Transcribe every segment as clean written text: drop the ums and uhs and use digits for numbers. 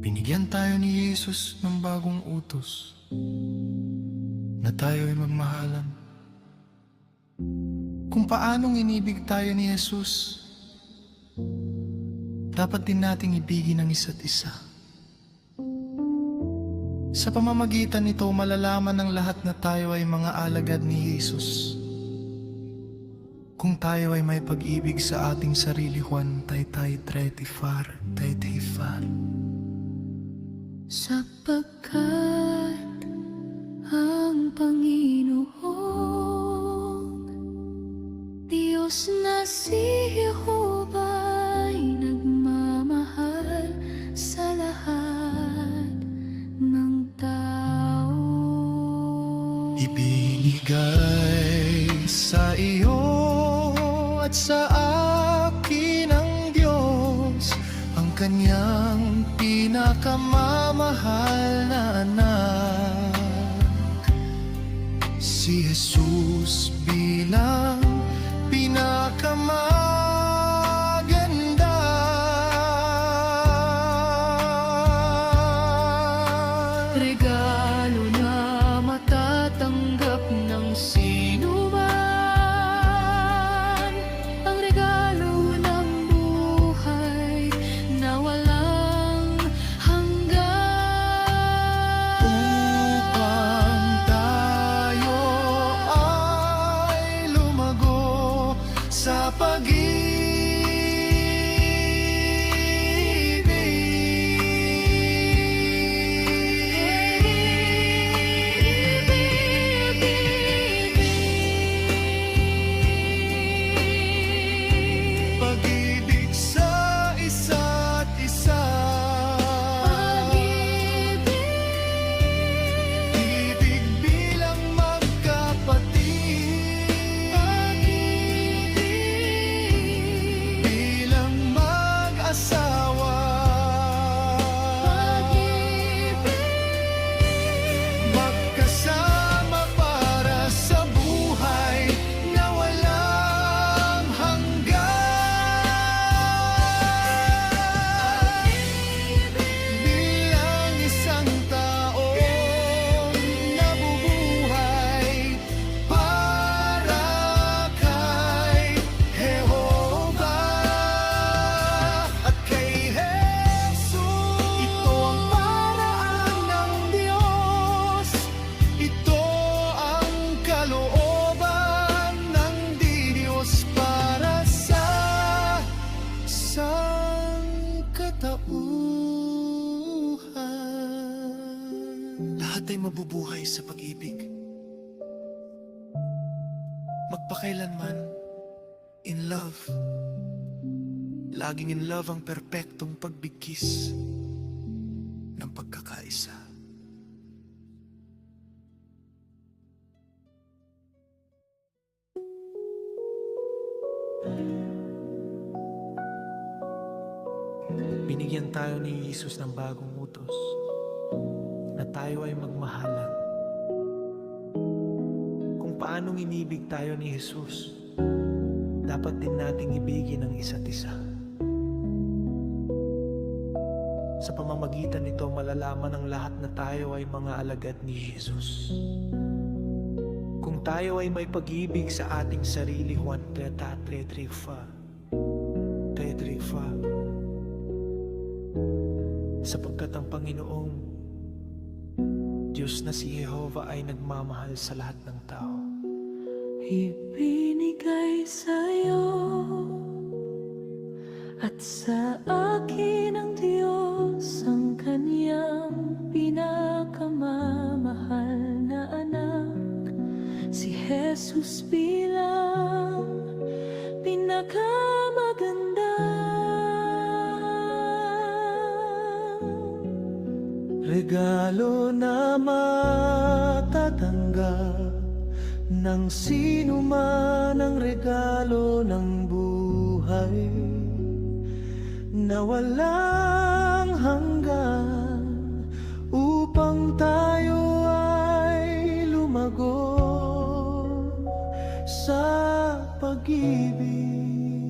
Binigyan tayo ni Jesus ng bagong utos na tayo ay magmahalan. Kung paanong inibig tayo ni Jesus, dapat din nating ibigin ang isa't isa. Sa pamamagitan nito, malalaman ng lahat na tayo ay mga alagad ni Jesus. Kung tayo ay may pag-ibig sa ating sarili, Juan Taytay Tretifar Taytayfar. Sapagkat ang Panginoong Diyos na si Jehovah ay nagmamahal sa lahat ng tao. Ibinigay sa iyo at sa akin ng Diyos ang kanyang pinakamamahal na anak, si Jesus bilang pinakamaganda. Regalo na matatanggap ng sino man, ang regalo ng buhay na walang hanggan. Upang tayo ay lumago sa pag-ibig sa isa't isa. Ibig bilang magkapatid, bilang mag-asawa, magkasama para sa buhay na walang hanggan. Bilang isang taong nabubuhay para kay Jehovah at kay Jesus. Ito ang paraan ng Diyos, ito ang kalooban ng Diyos para sa sangkatauhan. Lahat ay mabubuhay sa pag-ibig, magpakailanman in love. Laging in love ang perpektong pagbigkis ng pagkakaisa. Binigyan tayo ni Jesus ng bagong utos na tayo ay magmahalan. Kung paanong inibig tayo ni Jesus, dapat din nating ibigin ang isa't isa. Sa pamamagitan nito, malalaman ng lahat na tayo ay mga alagad ni Jesus. Kung tayo ay may pag-ibig sa ating sarili, Juan Tretrifa, sapagkat ang Panginoong Diyos na si Jehovah ay nagmamahal sa lahat ng tao. Ibinigay sa'yo at sa akin ng Diyos ang kanyang pinakamamahal na anak, si Jesus bilang pinakamaganda. Regalo na matatanggap ng sino man, ang regalo ng buhay na walang hanggan, upang tayo ay lumago sa pag-ibig.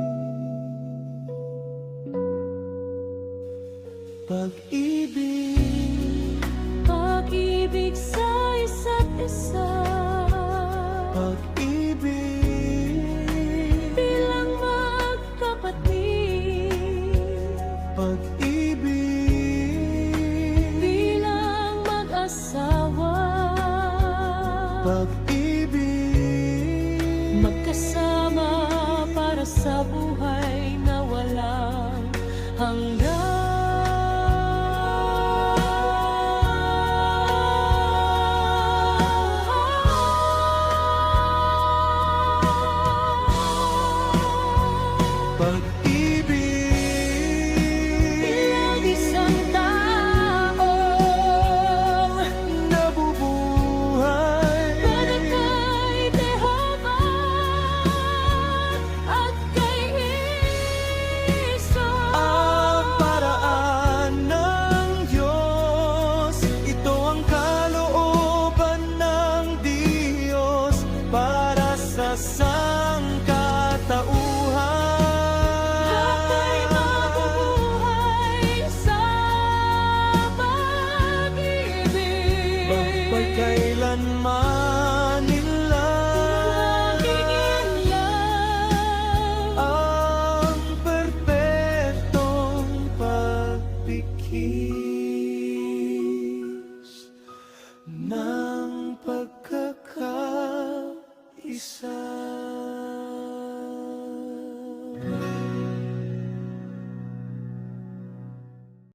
pag-ibig. Pag-ibig sa isa't isa.